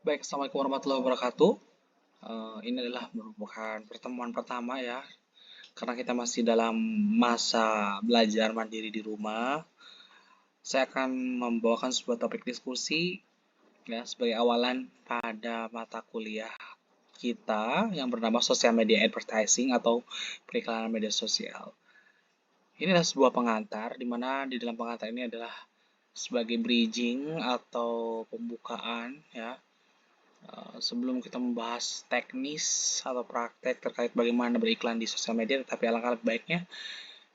Baik, Assalamualaikum warahmatullahi wabarakatuh. Ini adalah merupakan pertemuan pertama ya, karena kita masih dalam masa belajar mandiri di rumah. Saya akan membawakan sebuah topik diskusi ya sebagai awalan pada mata kuliah kita yang bernama Social Media Advertising atau periklanan media sosial. Ini adalah sebuah pengantar, di mana di dalam pengantar ini adalah sebagai bridging atau pembukaan ya. Sebelum kita membahas teknis atau praktek terkait bagaimana beriklan di sosial media, tetapi alangkah lebih baiknya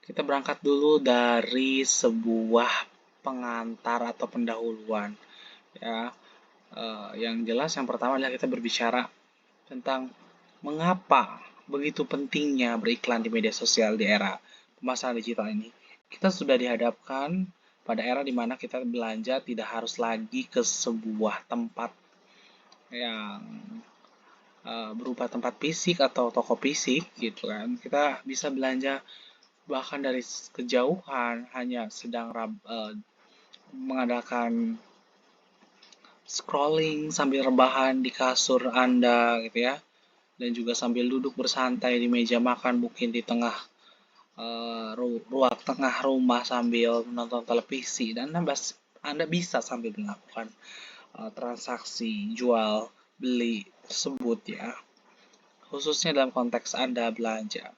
kita berangkat dulu dari sebuah pengantar atau pendahuluan. Ya, yang jelas yang pertama adalah kita berbicara tentang mengapa begitu pentingnya beriklan di media sosial di era pemasaran digital ini. Kita sudah dihadapkan pada era di mana kita belanja tidak harus lagi ke sebuah tempat yang berupa tempat fisik atau toko fisik gitu kan. Kita bisa belanja bahkan dari kejauhan hanya sedang mengadakan scrolling sambil rebahan di kasur Anda gitu ya. Dan juga sambil duduk bersantai di meja makan mungkin di tengah ruang tengah rumah sambil menonton televisi dan Anda bisa sambil melakukan transaksi jual beli tersebut ya, khususnya dalam konteks Anda belanja.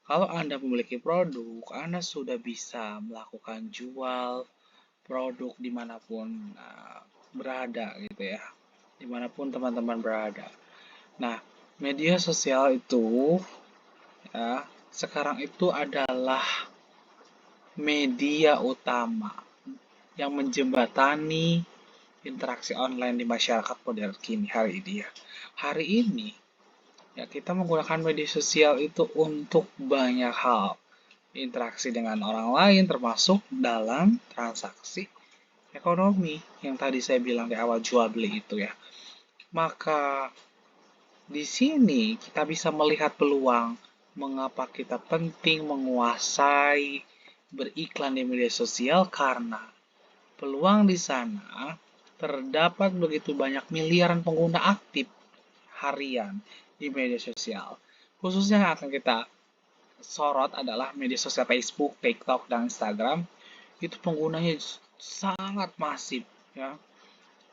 Kalau Anda memiliki produk, Anda sudah bisa melakukan jual produk dimanapun berada gitu ya, dimanapun teman-teman berada. Nah, media sosial itu ya sekarang itu adalah media utama yang menjembatani interaksi online di masyarakat modern kini hari ini ya. Hari ini ya kita menggunakan media sosial itu untuk banyak hal. Interaksi dengan orang lain termasuk dalam transaksi ekonomi yang tadi saya bilang di awal jual beli itu ya. Maka di sini kita bisa melihat peluang mengapa kita penting menguasai beriklan di media sosial karena peluang di sana terdapat begitu banyak miliaran pengguna aktif harian di media sosial. Khususnya yang akan kita sorot adalah media sosial Facebook, TikTok, dan Instagram. Itu penggunanya sangat masif ya.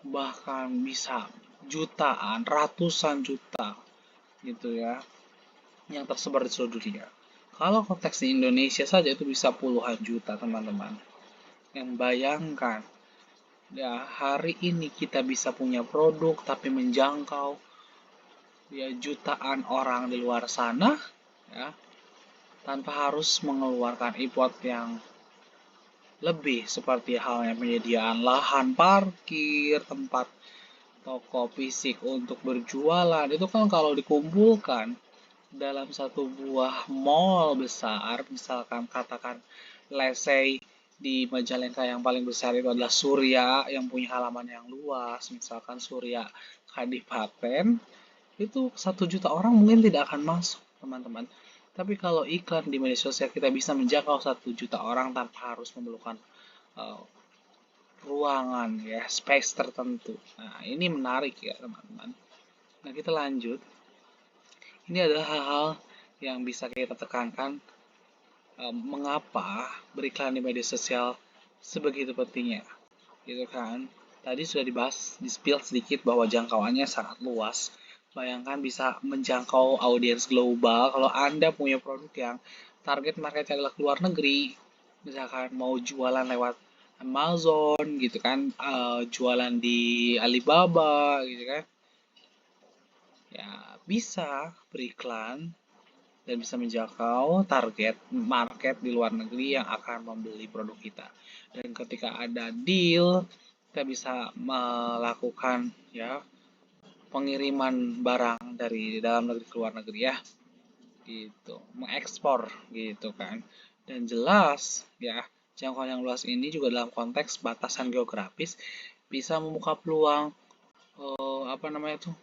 Bahkan bisa jutaan, ratusan juta gitu ya yang tersebar di seluruh dunia. Kalau konteks di Indonesia saja itu bisa puluhan juta teman-teman. Yang bayangkan ya hari ini kita bisa punya produk tapi menjangkau ya jutaan orang di luar sana ya tanpa harus mengeluarkan effort yang lebih seperti halnya penyediaan lahan parkir, tempat toko fisik untuk berjualan. Itu kan kalau dikumpulkan dalam satu buah mall besar, misalkan katakan let's say di Majalengka yang paling besar itu adalah Surya yang punya halaman yang luas, misalkan Surya Kadipaten, itu 1 juta orang mungkin tidak akan masuk, teman-teman. Tapi kalau iklan di media sosial kita bisa menjangkau 1 juta orang tanpa harus memerlukan uh, ruangan ya, space tertentu. Nah, ini menarik ya, teman-teman. Nah, kita lanjut. Ini adalah hal-hal yang bisa kita tekankan mengapa beriklan di media sosial sebegitu pentingnya. Gitu kan. Tadi sudah dibahas, di-spill sedikit bahwa jangkauannya sangat luas. Bayangkan bisa menjangkau audiens global kalau Anda punya produk yang target marketnya adalah luar negeri. Misalkan mau jualan lewat Amazon gitu kan, jualan di Alibaba gitu kan. Ya, bisa beriklan dan bisa menjangkau target market di luar negeri yang akan membeli produk kita. Dan ketika ada deal, kita bisa melakukan ya pengiriman barang dari dalam negeri ke luar negeri ya. Gitu, mengekspor gitu kan. Dan jelas ya, jangkauan yang luas ini juga dalam konteks batasan geografis bisa membuka peluang apa namanya tuh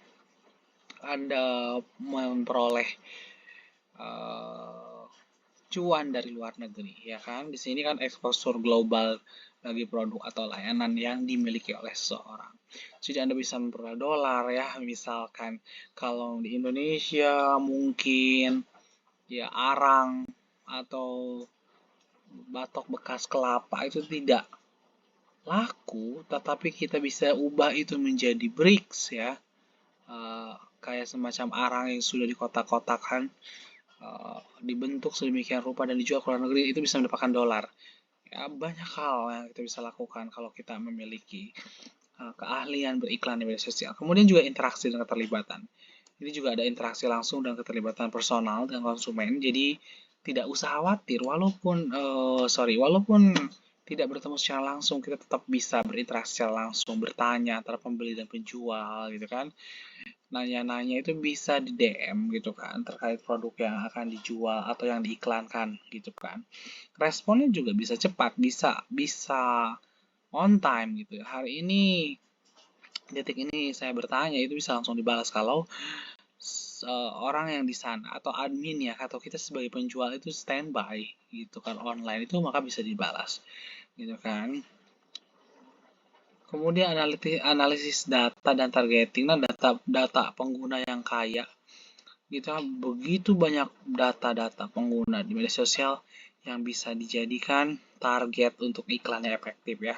Anda memperoleh cuan dari luar negeri ya kan. Di sini kan eksposur global bagi produk atau layanan yang dimiliki oleh seseorang. Jadi Anda bisa memperoleh dolar ya, misalkan kalau di Indonesia mungkin ya arang atau batok bekas kelapa itu tidak laku, tetapi kita bisa ubah itu menjadi bricks ya. Kayak semacam arang yang sudah dikotak-kotakan, dibentuk sedemikian rupa dan dijual ke luar negeri, itu bisa mendapatkan dolar. Ya, banyak hal yang kita bisa lakukan kalau kita memiliki keahlian beriklan di media sosial. Kemudian juga interaksi dan keterlibatan. Ini juga ada interaksi langsung dan keterlibatan personal dengan konsumen. Jadi tidak usah khawatir, walaupun tidak bertemu secara langsung, kita tetap bisa berinteraksi secara langsung, bertanya antara pembeli dan penjual, gitu kan. Nanya-nanya itu bisa di DM gitu kan, terkait produk yang akan dijual atau yang diiklankan gitu kan. Responnya juga bisa cepat, bisa on time gitu. Hari ini, detik ini saya bertanya itu bisa langsung dibalas kalau orang yang di sana atau admin ya atau kita sebagai penjual itu standby gitu kan online itu maka bisa dibalas gitu kan. Kemudian analisis data dan targeting, nah data pengguna yang kaya gitu kan, begitu banyak data-data pengguna di media sosial yang bisa dijadikan target untuk iklan yang efektif ya.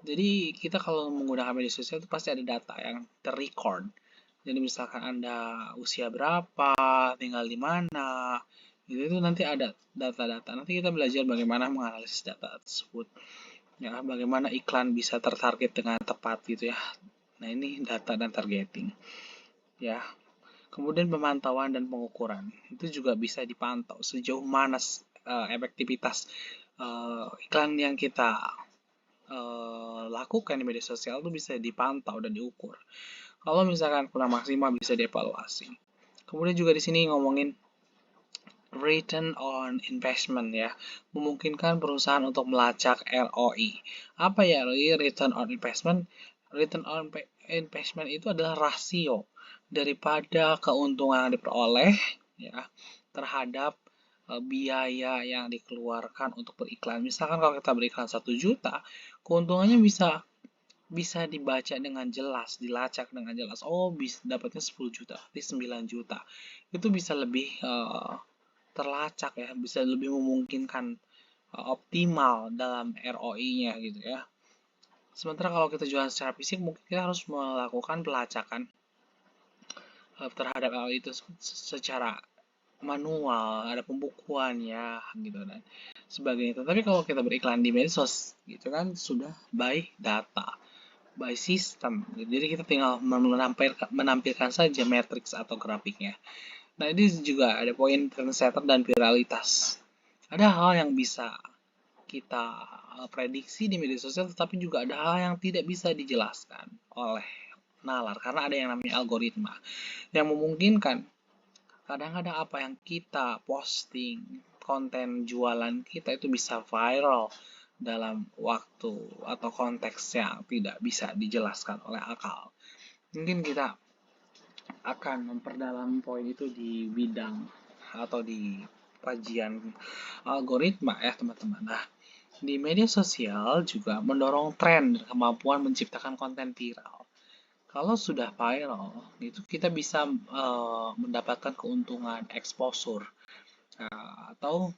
Jadi kita kalau menggunakan media sosial itu pasti ada data yang terrecord. Jadi misalkan Anda usia berapa, tinggal di mana, itu nanti ada data-data. Nanti kita belajar bagaimana menganalisis data tersebut. Ya, bagaimana iklan bisa tertarget dengan tepat gitu ya. Nah, ini data dan targeting. Ya. Kemudian pemantauan dan pengukuran. Itu juga bisa dipantau sejauh mana efektivitas iklan yang kita lakukan di media sosial itu bisa dipantau dan diukur. Kalau misalkan kurang maksimal bisa dievaluasi. Kemudian juga di sini ngomongin return on investment ya, memungkinkan perusahaan untuk melacak ROI. Apa ya ROI? Return on investment. Return on investment itu adalah rasio daripada keuntungan yang diperoleh ya terhadap biaya yang dikeluarkan untuk beriklan. Misalkan kalau kita beriklan 1 juta, keuntungannya bisa dibaca dengan jelas, dilacak dengan jelas. Oh, bisa dapatnya 10 juta, berarti 9 juta. Itu bisa lebih terlacak ya, bisa lebih memungkinkan optimal dalam ROI-nya gitu ya. Sementara kalau kita jualan secara fisik, mungkin kita harus melakukan pelacakan terhadap ROI itu secara manual, ada pembukuannya gitu dan sebagainya. Tapi kalau kita beriklan di medsos gitu kan sudah by data, by system. Jadi kita tinggal menampilkan saja matriks atau grafiknya. Nah, ini juga ada poin trendsetter dan viralitas. Ada hal yang bisa kita prediksi di media sosial, tetapi juga ada hal yang tidak bisa dijelaskan oleh nalar karena ada yang namanya algoritma yang memungkinkan kadang-kadang apa yang kita posting, konten jualan kita itu bisa viral dalam waktu atau konteks yang tidak bisa dijelaskan oleh akal. Mungkin kita akan memperdalam poin itu di bidang atau di kajian algoritma ya teman-teman. Nah, di media sosial juga mendorong tren dan kemampuan menciptakan konten viral. Kalau sudah viral, itu kita bisa mendapatkan keuntungan exposure atau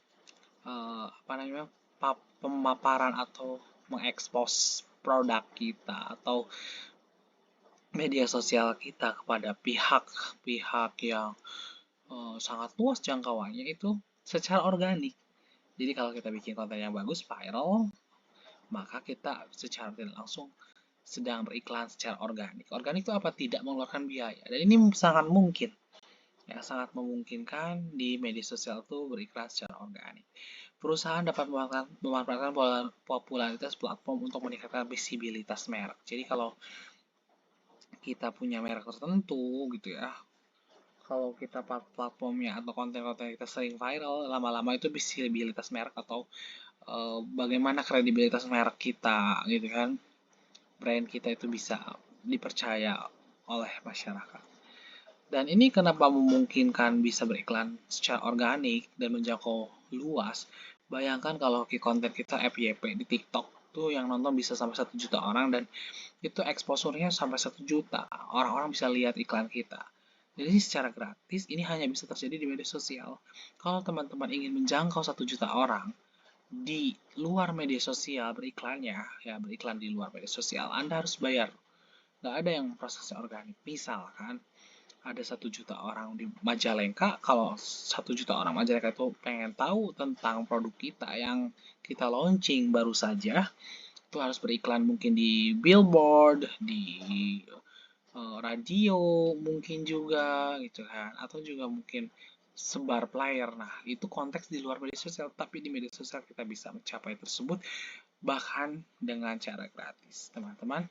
apa namanya pemaparan atau mengekspos produk kita atau media sosial kita kepada pihak-pihak yang sangat luas jangkauannya itu secara organik. Jadi kalau kita bikin konten yang bagus viral, maka kita secara tidak langsung sedang beriklan secara organik. Organik itu apa? Tidak mengeluarkan biaya. Dan ini sangat mungkin. Ya, sangat memungkinkan di media sosial itu beriklan secara organik. Perusahaan dapat memanfaatkan popularitas platform untuk meningkatkan visibilitas merek. Jadi kalau kita punya merek tertentu gitu ya, kalau kita platformnya atau konten-konten kita sering viral, lama-lama itu visibilitas merek atau bagaimana kredibilitas merek kita gitu kan, brand kita itu bisa dipercaya oleh masyarakat. Dan ini kenapa memungkinkan bisa beriklan secara organik dan menjangkau luas. Bayangkan kalau konten kita FYP di TikTok itu yang nonton bisa sampai 1 juta orang, dan itu exposure-nya sampai 1 juta. Orang-orang bisa lihat iklan kita. Jadi secara gratis ini hanya bisa terjadi di media sosial. Kalau teman-teman ingin menjangkau 1 juta orang di luar media sosial beriklannya, ya beriklan di luar media sosial, Anda harus bayar. Nggak ada yang prosesnya organik. Misalkan ada 1 juta orang di Majalengka, kalau 1 juta orang Majalengka itu pengen tahu tentang produk kita yang kita launching baru saja, itu harus beriklan mungkin di billboard, di radio mungkin juga gitu kan, atau juga mungkin sebar flyer. Nah, itu konteks di luar media sosial, tapi di media sosial kita bisa mencapai tersebut bahkan dengan cara gratis, teman-teman.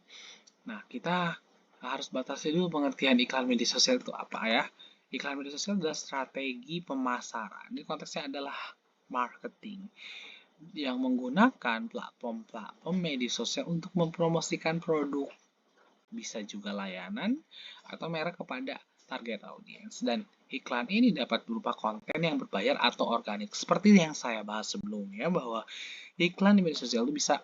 Nah, kita harus batasi dulu pengertian iklan media sosial itu apa ya. Iklan media sosial adalah strategi pemasaran. Ini konteksnya adalah marketing yang menggunakan platform-platform media sosial untuk mempromosikan produk, bisa juga layanan atau merek kepada target audiens. Dan iklan ini dapat berupa konten yang berbayar atau organik. Seperti yang saya bahas sebelumnya, bahwa iklan di media sosial itu bisa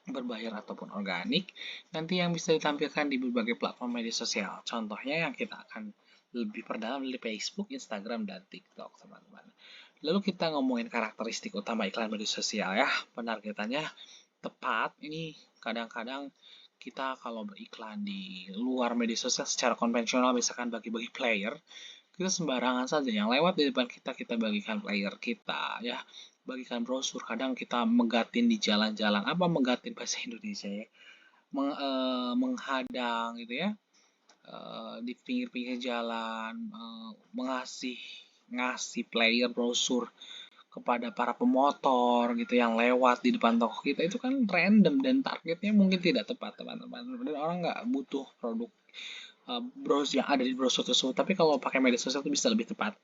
berbayar ataupun organik, nanti yang bisa ditampilkan di berbagai platform media sosial. Contohnya yang kita akan lebih perdalam dari Facebook, Instagram, dan TikTok, teman-teman. Lalu kita ngomongin karakteristik utama iklan media sosial ya. Penargetannya tepat. Ini kadang-kadang kita kalau beriklan di luar media sosial secara konvensional, misalkan bagi-bagi player, kita sembarangan saja, yang lewat di depan kita, kita bagikan player kita ya, bagikan brosur. Kadang kita megatin di jalan-jalan, apa megatin bahasa Indonesia ya, menghadang gitu ya, di pinggir-pinggir jalan, ngasih player brosur kepada para pemotor gitu yang lewat di depan toko kita. Itu kan random dan targetnya mungkin tidak tepat, teman-teman, dan orang nggak butuh produk browse yang ada di browser tersebut. Tapi kalau pakai media sosial itu bisa lebih tepat.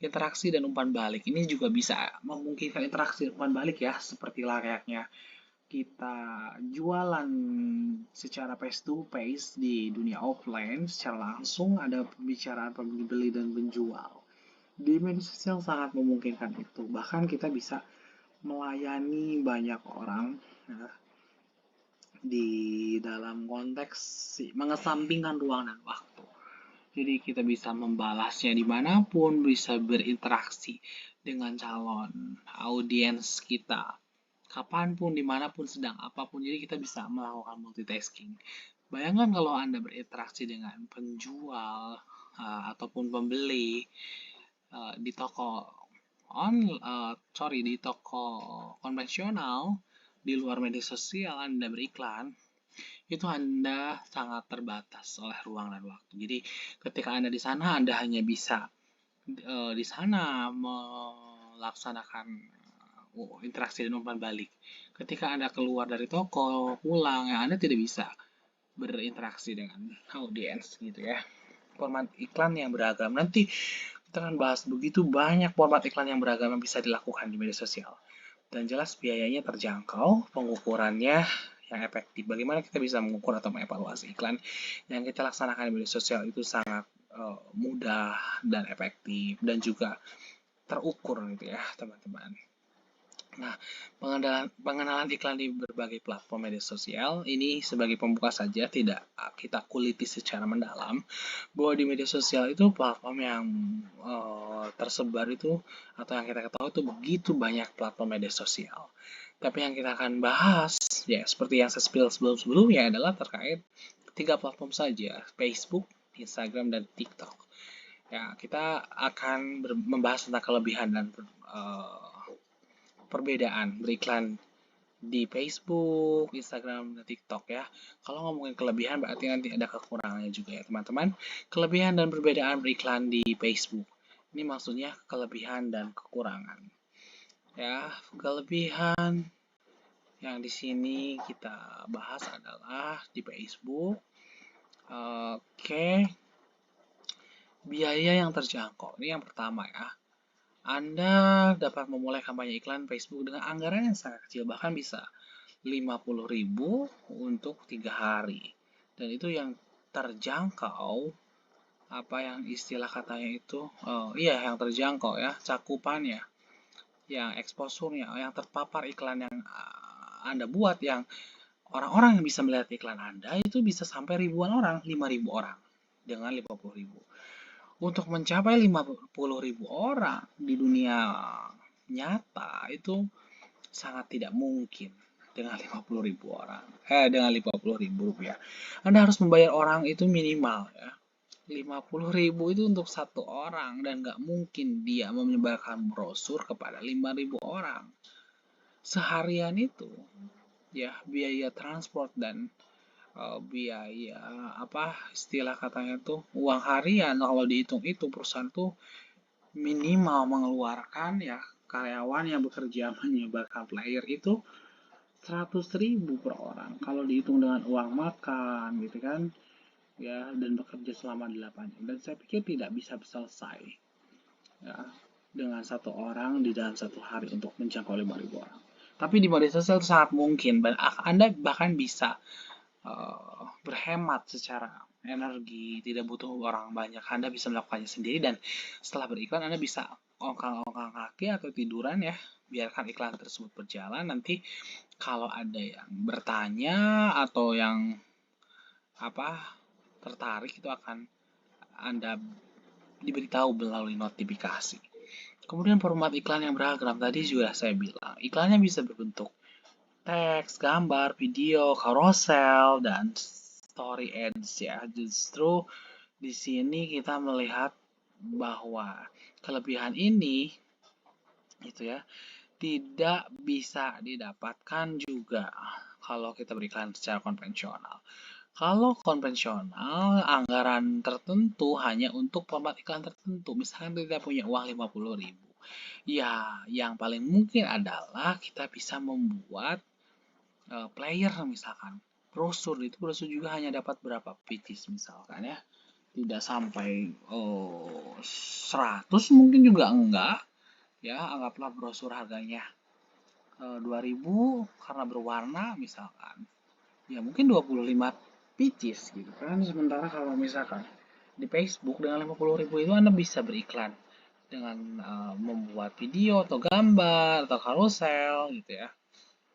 Interaksi dan umpan balik ini juga bisa memungkinkan interaksi dan umpan balik ya, seperti layaknya kita jualan secara face to face di dunia offline, secara langsung ada pembicaraan pembeli dan penjual. Di media sosial sangat memungkinkan itu. Bahkan kita bisa melayani banyak orang ya, di dalam konteks mengesampingkan ruang dan waktu. Jadi kita bisa membalasnya dimanapun, bisa berinteraksi dengan calon audiens kita kapanpun, dimanapun, sedang apapun. Jadi kita bisa melakukan multitasking. Bayangkan kalau Anda berinteraksi dengan penjual ataupun pembeli di di toko konvensional, di luar media sosial Anda beriklan, itu Anda sangat terbatas oleh ruang dan waktu. Jadi ketika Anda di sana, Anda hanya bisa di sana melaksanakan interaksi dan umpan balik. Ketika Anda keluar dari toko, pulang, ya Anda tidak bisa berinteraksi dengan audiens gitu ya. Format iklan yang beragam. Nanti kita akan bahas begitu banyak format iklan yang beragam yang bisa dilakukan di media sosial. Dan jelas biayanya terjangkau, pengukurannya yang efektif. Bagaimana kita bisa mengukur atau mengevaluasi iklan yang kita laksanakan di media sosial itu sangat mudah dan efektif dan juga terukur gitu ya, teman-teman. Nah, pengenalan iklan di berbagai platform media sosial ini sebagai pembuka saja, tidak kita kuliti secara mendalam bahwa di media sosial itu platform yang tersebar itu, atau yang kita ketahui itu begitu banyak platform media sosial. Tapi yang kita akan bahas ya seperti yang saya spill sebelumnya adalah terkait 3 platform saja, Facebook, Instagram, dan TikTok. Ya, kita akan membahas tentang kelebihan dan perbedaan beriklan di Facebook, Instagram, dan TikTok ya. Kalau ngomongin kelebihan berarti nanti ada kekurangannya juga ya, teman-teman. Kelebihan dan perbedaan beriklan di Facebook. Ini maksudnya kelebihan dan kekurangan. Ya, kelebihan yang di sini kita bahas adalah di Facebook. Oke. Biaya yang terjangkau. Ini yang pertama ya. Anda dapat memulai kampanye iklan Facebook dengan anggaran yang sangat kecil, bahkan bisa 50.000 untuk 3 hari. Dan itu yang terjangkau, apa yang istilah katanya itu, yang terjangkau ya, cakupannya, yang exposure-nya, yang terpapar iklan yang Anda buat yang orang-orang yang bisa melihat iklan Anda itu bisa sampai ribuan orang, 5.000 orang dengan 50.000. Untuk mencapai 50.000 orang di dunia nyata itu sangat tidak mungkin dengan 50.000 orang. Dengan 50.000 rupiah. Anda harus membayar orang itu minimal ya. 50.000 itu untuk satu orang dan nggak mungkin dia menyebarkan brosur kepada 5.000 orang. Seharian itu ya biaya transport dan biaya apa istilah katanya tuh uang harian kalau dihitung itu perusahaan tuh minimal mengeluarkan ya karyawan yang bekerja menyebarkan player itu 100.000 per orang kalau dihitung dengan uang makan gitu kan ya dan bekerja selama 8 jam dan saya pikir tidak bisa selesai ya dengan satu orang di dalam satu hari untuk menjangkau 5.000 orang. Tapi di media sosial itu sangat mungkin dan Anda bahkan bisa berhemat secara energi, tidak butuh orang banyak. Anda bisa melakukannya sendiri dan setelah beriklan Anda bisa ongkang-ongkang kaki atau tiduran ya. Biarkan iklan tersebut berjalan. Nanti kalau ada yang bertanya atau yang tertarik itu akan Anda diberitahu melalui notifikasi. Kemudian format iklan yang beragam tadi juga saya bilang. Iklannya bisa berbentuk teks, gambar, video, carousel, dan story ads ya. Justru di sini kita melihat bahwa kelebihan ini itu ya tidak bisa didapatkan juga kalau kita berikan secara konvensional. Kalau konvensional, anggaran tertentu hanya untuk format iklan tertentu. Misalkan kita punya uang 50.000. Ya, yang paling mungkin adalah kita bisa membuat player misalkan. Brosur itu juga hanya dapat berapa pieces misalkan ya. Tidak sampai 100 mungkin juga enggak. Ya, anggaplah brosur harganya 2.000 karena berwarna misalkan. Ya, mungkin 25 pieces gitu kan. Sementara kalau misalkan di Facebook dengan 50.000 itu Anda bisa beriklan dengan membuat video atau gambar atau carousel gitu ya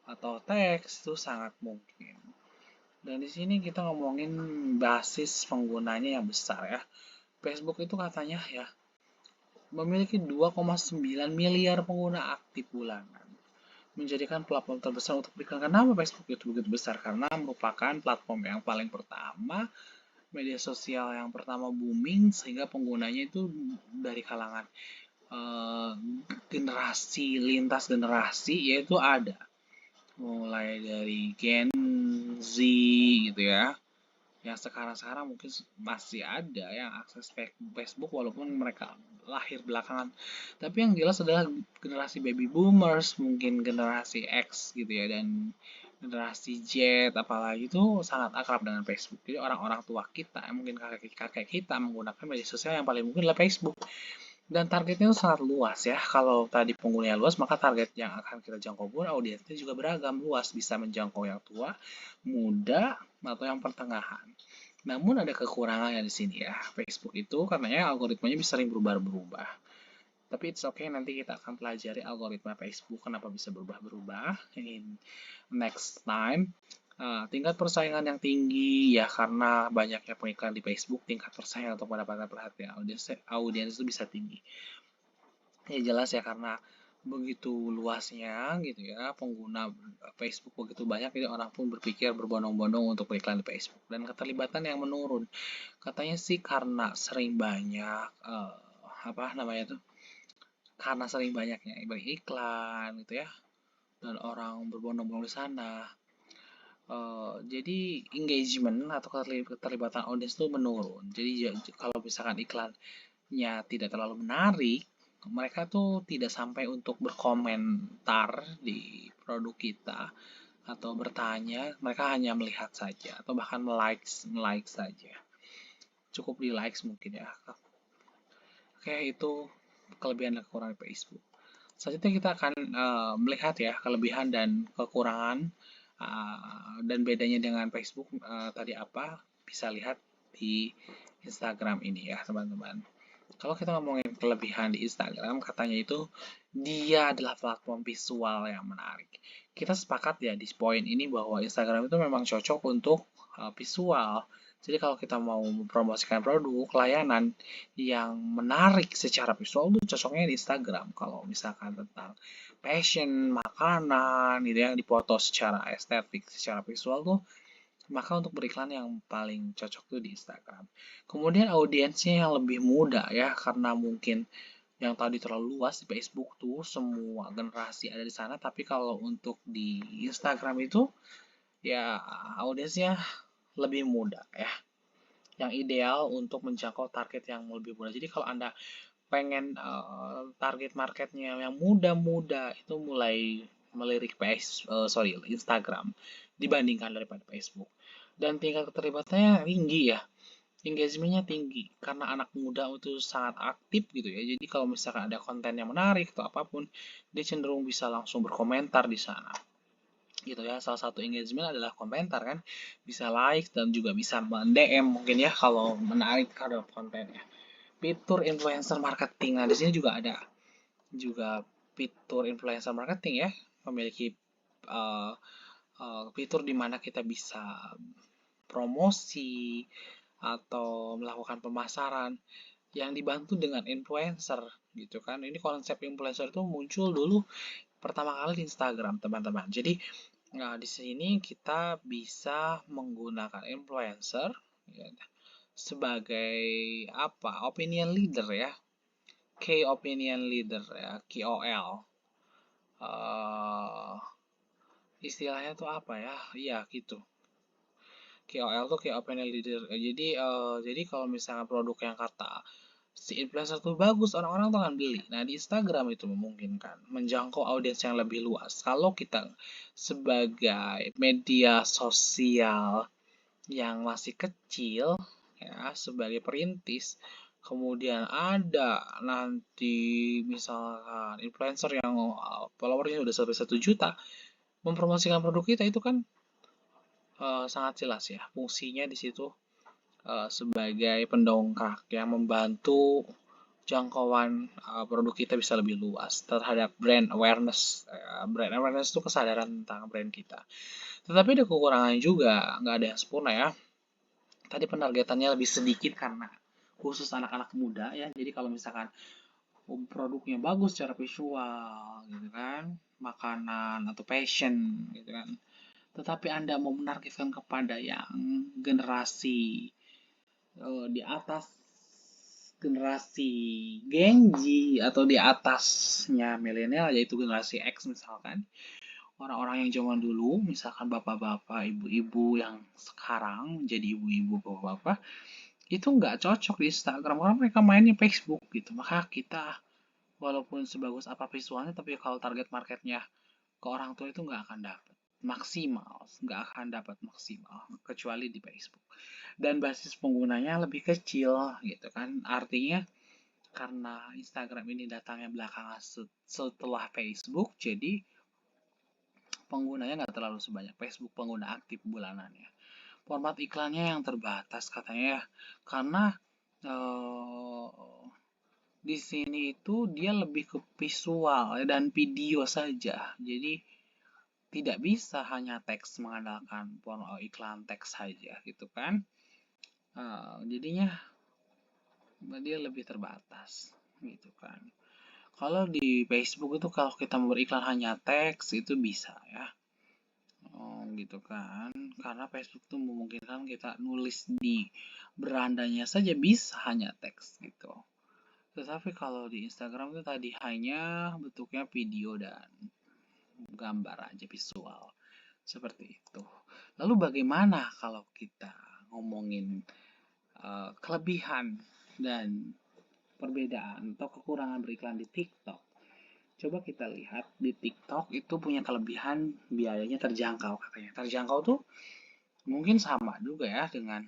atau teks itu sangat mungkin. Dan di sini kita ngomongin basis penggunanya yang besar ya. Facebook itu katanya ya memiliki 2,9 miliar pengguna aktif bulanan. Menjadikan platform terbesar untuk beriklan. Kenapa Facebook itu begitu besar? Karena merupakan platform yang paling pertama, media sosial yang pertama booming sehingga penggunanya itu dari kalangan generasi lintas generasi yaitu ada mulai dari Gen Z gitu ya yang sekarang mungkin masih ada yang akses Facebook walaupun mereka lahir belakangan tapi yang jelas adalah generasi baby boomers mungkin generasi X gitu ya dan generasi Z apalagi itu sangat akrab dengan Facebook jadi orang-orang tua kita mungkin kakek-kakek kita menggunakan media sosial yang paling mungkin adalah Facebook dan targetnya itu sangat luas ya. Kalau tadi penggunanya luas, maka target yang akan kita jangkau pun audiensnya juga beragam luas. Bisa menjangkau yang tua, muda, atau yang pertengahan. Namun ada kekurangannya di sini ya. Facebook itu katanya algoritmanya bisa sering berubah-berubah. Tapi it's okay, nanti kita akan pelajari algoritma Facebook kenapa bisa berubah-berubah in next time. Tingkat persaingan yang tinggi ya karena banyaknya pengiklan di Facebook, tingkat persaingan untuk mendapatkan perhatian audiens itu bisa tinggi. Ya jelas ya karena begitu luasnya gitu ya pengguna Facebook begitu banyak jadi orang pun berpikir berbondong-bondong untuk beriklan di Facebook dan keterlibatan yang menurun katanya sih karena sering banyak karena sering banyaknya iklan gitu ya dan orang berbondong-bondong di sana. Jadi engagement atau keterlibatan audiens itu menurun. Jadi kalau misalkan iklannya tidak terlalu menarik, mereka tuh tidak sampai untuk berkomentar di produk kita atau bertanya, mereka hanya melihat saja atau bahkan like saja. Cukup di likes mungkin ya. Oke, itu kelebihan dan kekurangan Facebook. Selanjutnya kita akan melihat ya kelebihan dan kekurangan dan bedanya dengan Facebook tadi apa bisa lihat di Instagram ini ya teman-teman. Kalau kita ngomongin kelebihan di Instagram, katanya itu dia adalah platform visual yang menarik. Kita sepakat ya di poin ini bahwa Instagram itu memang cocok untuk visual. Jadi kalau kita mau mempromosikan produk, layanan yang menarik secara visual itu cocoknya di Instagram. Kalau misalkan tentang fashion, makanan, gitu yang dipoto secara estetik, secara visual tuh maka untuk beriklan yang paling cocok tuh di Instagram. Kemudian audiensnya yang lebih muda ya, karena mungkin yang tadi terlalu luas di Facebook tuh semua generasi ada di sana, tapi kalau untuk di Instagram itu ya audiensnya lebih muda ya, yang ideal untuk menjangkau target yang lebih muda. Jadi kalau Anda pengen target marketnya yang muda-muda itu mulai melirik Instagram dibandingkan daripada Facebook. Dan tingkat keterlibatannya tinggi ya, engagementnya tinggi karena anak muda itu sangat aktif gitu ya. Jadi kalau misalkan ada konten yang menarik atau apapun, dia cenderung bisa langsung berkomentar di sana gitu ya. Salah satu engagement adalah komentar kan, bisa like dan juga bisa DM mungkin ya kalau menarik terhadap kontennya. Fitur influencer marketing. Nah, di sini juga ada juga fitur influencer marketing ya, memiliki uh, fitur di mana kita bisa promosi atau melakukan pemasaran yang dibantu dengan influencer gitu kan. Ini konsep influencer itu muncul dulu pertama kali di Instagram, teman-teman. Jadi, nah, di sini kita bisa menggunakan influencer ya, sebagai apa? Opinion leader ya. Key opinion leader ya, KOL. Uh, istilahnya tuh apa ya? Iya gitu. KOL tuh Key opinion leader. Jadi kalau misalnya produk yang kata si influencer tuh bagus, orang-orang tuh akan beli. Nah, di Instagram itu memungkinkan menjangkau audiens yang lebih luas. Kalau kita sebagai media sosial yang masih kecil, ya, sebagai perintis, kemudian ada nanti misalkan influencer yang followersnya udah sampai 1 juta, mempromosikan produk kita itu kan sangat jelas ya, fungsinya di situ sebagai pendongkrak yang membantu jangkauan produk kita bisa lebih luas terhadap brand awareness. Brand awareness itu kesadaran tentang brand kita. Tetapi ada kekurangannya juga, nggak ada yang sempurna ya. Tadi penargetannya lebih sedikit karena khusus anak-anak muda ya. Jadi kalau misalkan produknya bagus secara visual gitu kan, makanan atau fashion gitu kan, tetapi Anda mau menargetkan kepada yang generasi di atas generasi Gen Z atau di atasnya milenial yaitu generasi X misalkan, orang-orang yang zaman dulu misalkan bapak-bapak, ibu-ibu yang sekarang jadi ibu-ibu, bapak-bapak itu nggak cocok di Instagram karena mereka mainnya Facebook gitu. Maka kita walaupun sebagus apa visualnya, tapi kalau target marketnya ke orang tua itu nggak akan dapat maksimal, nggak akan dapat maksimal kecuali di Facebook. Dan basis penggunanya lebih kecil gitu kan. Artinya karena Instagram ini datangnya belakangan setelah Facebook, jadi penggunanya nggak terlalu sebanyak Facebook pengguna aktif bulanannya. Format iklannya yang terbatas katanya ya, karena eh, di sini itu dia lebih ke visual dan video saja. Jadi tidak bisa hanya teks mengandalkan iklan teks saja gitu kan. Jadinya dia lebih terbatas gitu kan. Kalau di Facebook itu kalau kita mau beriklan hanya teks itu bisa ya. Gitu kan. Karena Facebook tuh memungkinkan kita nulis di berandanya saja bisa hanya teks gitu. Tetapi kalau di Instagram itu tadi hanya bentuknya video dan gambar aja visual. Seperti itu. Lalu bagaimana kalau kita ngomongin kelebihan dan perbedaan atau kekurangan beriklan di TikTok? Coba kita lihat di TikTok itu punya kelebihan biayanya terjangkau katanya. Terjangkau tuh mungkin sama juga ya dengan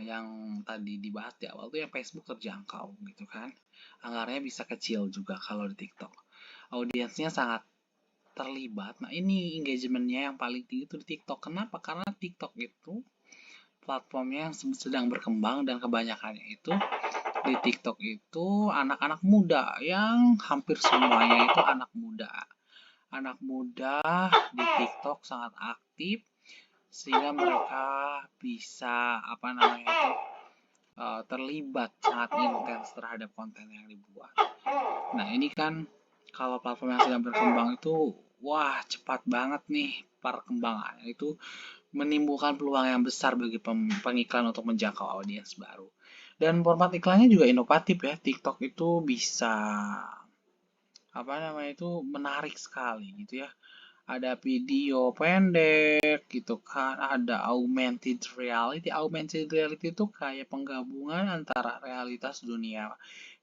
yang tadi dibahas di awal tuh yang Facebook terjangkau gitu kan. Anggarannya bisa kecil juga kalau di TikTok. Audiensnya sangat terlibat. Nah, ini engagementnya yang paling tinggi itu di TikTok. Kenapa? Karena TikTok itu platformnya yang sedang berkembang dan kebanyakannya itu di TikTok itu anak-anak muda yang hampir semuanya itu anak muda. Anak muda di TikTok sangat aktif sehingga mereka bisa terlibat sangat intens terhadap konten yang dibuat. Nah, ini kan kalau platform yang sedang berkembang itu wah cepat banget nih perkembangannya itu menimbulkan peluang yang besar bagi pengiklan untuk menjangkau audiens baru. Dan format iklannya juga inovatif ya. TikTok itu bisa menarik sekali gitu ya. Ada video pendek gitu kan, ada augmented reality. Augmented reality itu kayak penggabungan antara realitas dunia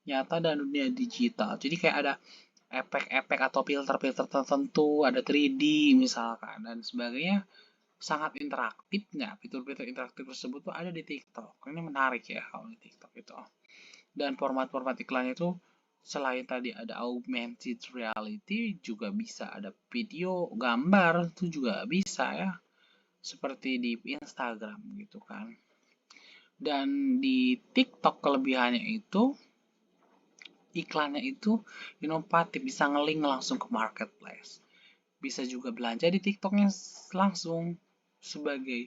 nyata dan dunia digital. Jadi kayak ada efek-efek atau filter-filter tertentu, ada 3D misalkan dan sebagainya. Sangat interaktif. Nah, fitur-fitur interaktif tersebut tuh ada di TikTok. Ini menarik ya kalau di TikTok itu. Dan format-format iklannya itu selain tadi ada augmented reality, juga bisa ada video, gambar, itu juga bisa ya. Seperti di Instagram gitu kan. Dan di TikTok kelebihannya itu, iklannya itu inovatif, bisa nge-link langsung ke marketplace. Bisa juga belanja di TikToknya langsung sebagai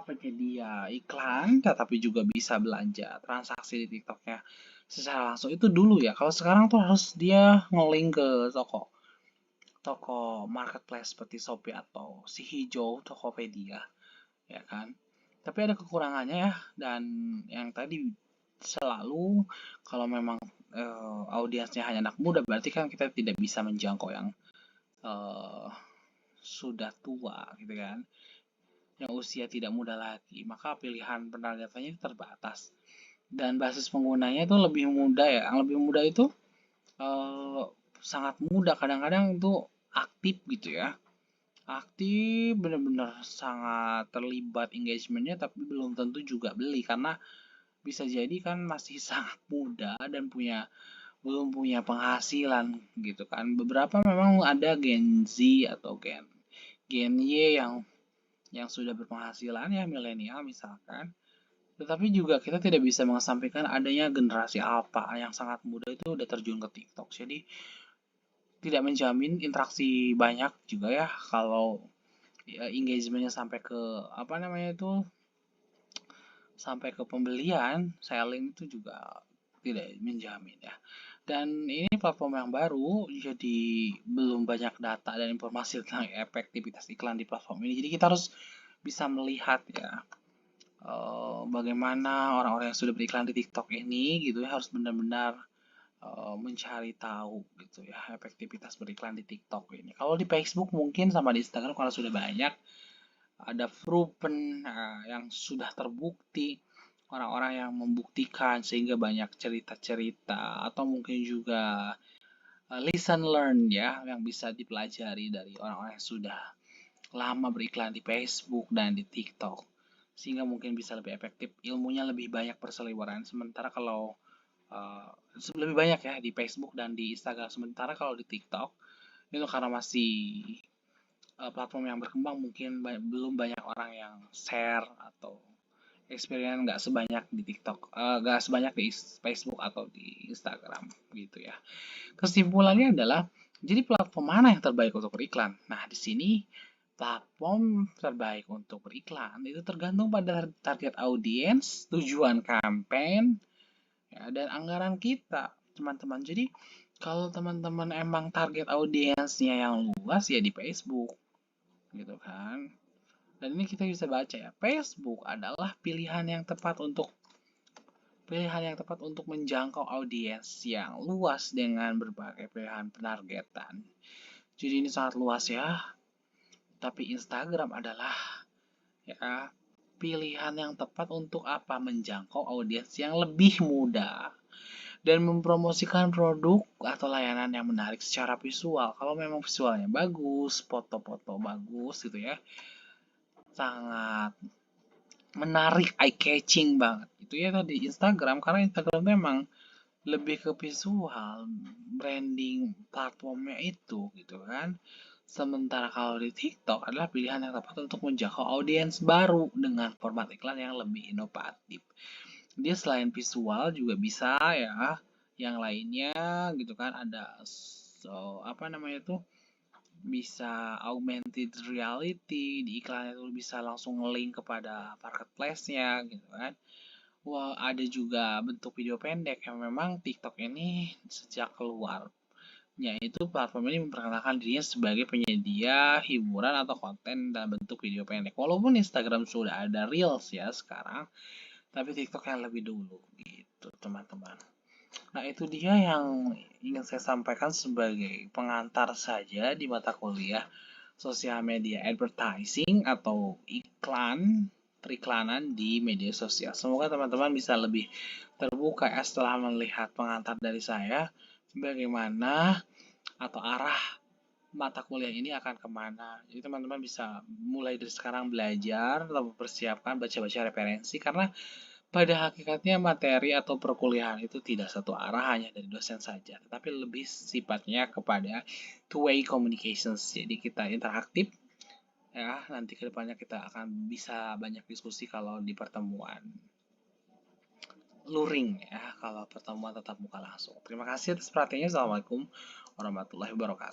penyedia iklan, tetapi juga bisa belanja transaksi di TikToknya secara langsung. Itu dulu ya. Kalau sekarang tuh harus dia nge-link ke toko marketplace seperti Shopee atau si hijau Tokopedia, ya kan. Tapi ada kekurangannya ya. Dan yang tadi selalu kalau memang audiensnya hanya anak muda, berarti kan kita tidak bisa menjangkau yang sudah tua gitu kan, yang usia tidak muda lagi, maka pilihan penargetannya terbatas dan basis penggunanya itu lebih muda ya. Yang lebih muda itu sangat muda, kadang-kadang itu aktif gitu ya, aktif benar-benar sangat terlibat engagementnya, tapi belum tentu juga beli karena bisa jadi kan masih sangat muda dan belum punya penghasilan gitu kan. Beberapa memang ada Gen Z atau Gen Y yang sudah berpenghasilan ya, milenial misalkan. Tetapi juga kita tidak bisa mengesampingkan adanya generasi alpha yang sangat muda itu udah terjun ke TikTok. Jadi tidak menjamin interaksi banyak juga ya kalau ya, engagementnya sampai ke sampai ke pembelian, selling itu juga tidak menjamin ya. Dan ini platform yang baru, jadi belum banyak data dan informasi tentang efektivitas iklan di platform ini. Jadi kita harus bisa melihat ya bagaimana orang-orang yang sudah beriklan di TikTok ini gitu ya, harus benar-benar mencari tahu gitu ya efektivitas beriklan di TikTok ini. Kalau di Facebook mungkin sama di Instagram kalau sudah banyak ada proven yang sudah terbukti, orang-orang yang membuktikan sehingga banyak cerita-cerita atau mungkin juga listen learn ya yang bisa dipelajari dari orang-orang yang sudah lama beriklan di Facebook dan di TikTok, sehingga mungkin bisa lebih efektif, ilmunya lebih banyak berseliweran. Sementara kalau lebih banyak ya di Facebook dan di Instagram, sementara kalau di TikTok itu karena masih platform yang berkembang, mungkin belum banyak orang yang share atau experience nggak sebanyak di TikTok, nggak sebanyak di Facebook atau di Instagram gitu ya. Kesimpulannya adalah, jadi platform mana yang terbaik untuk beriklan? Nah, di sini platform terbaik untuk beriklan itu tergantung pada target audiens, tujuan campaign, ya, dan anggaran kita, teman-teman. Jadi, kalau teman-teman emang target audiensnya yang luas ya di Facebook, gitu kan. Dan ini kita bisa baca ya, Facebook adalah pilihan yang tepat untuk menjangkau audiens yang luas dengan berbagai pilihan penargetan. Jadi ini sangat luas ya. Tapi Instagram adalah ya pilihan yang tepat untuk apa? Menjangkau audiens yang lebih muda dan mempromosikan produk atau layanan yang menarik secara visual. Kalau memang visualnya bagus, foto-foto bagus gitu ya, sangat menarik, eye catching banget. Itu ya tadi Instagram, karena Instagram itu memang lebih ke visual, branding platformnya itu gitu kan. Sementara kalau di TikTok adalah pilihan yang tepat untuk menjangkau audiens baru dengan format iklan yang lebih inovatif. Dia selain visual juga bisa ya, yang lainnya gitu kan ada apa namanya tuh bisa augmented reality di iklan itu bisa langsung link kepada marketplace-nya gitu kan. Wah, ada juga bentuk video pendek yang memang TikTok ini sejak keluar yaitu platform ini memperkenalkan dirinya sebagai penyedia hiburan atau konten dalam bentuk video pendek. Walaupun Instagram sudah ada Reels ya sekarang, tapi TikTok yang lebih dulu gitu, teman-teman. Nah, itu dia yang ingin saya sampaikan sebagai pengantar saja di mata kuliah sosial media advertising atau iklan periklanan di media sosial. Semoga teman-teman bisa lebih terbuka ya setelah melihat pengantar dari saya bagaimana atau arah mata kuliah ini akan kemana. Jadi teman-teman bisa mulai dari sekarang belajar atau mempersiapkan baca-baca referensi karena pada hakikatnya materi atau perkuliahan itu tidak satu arah hanya dari dosen saja, tetapi lebih sifatnya kepada two-way communications. Jadi kita interaktif ya, nanti kedepannya kita akan bisa banyak diskusi kalau di pertemuan luring ya, kalau pertemuan tatap muka langsung. Terima kasih atas perhatiannya. Assalamualaikum warahmatullahi wabarakatuh.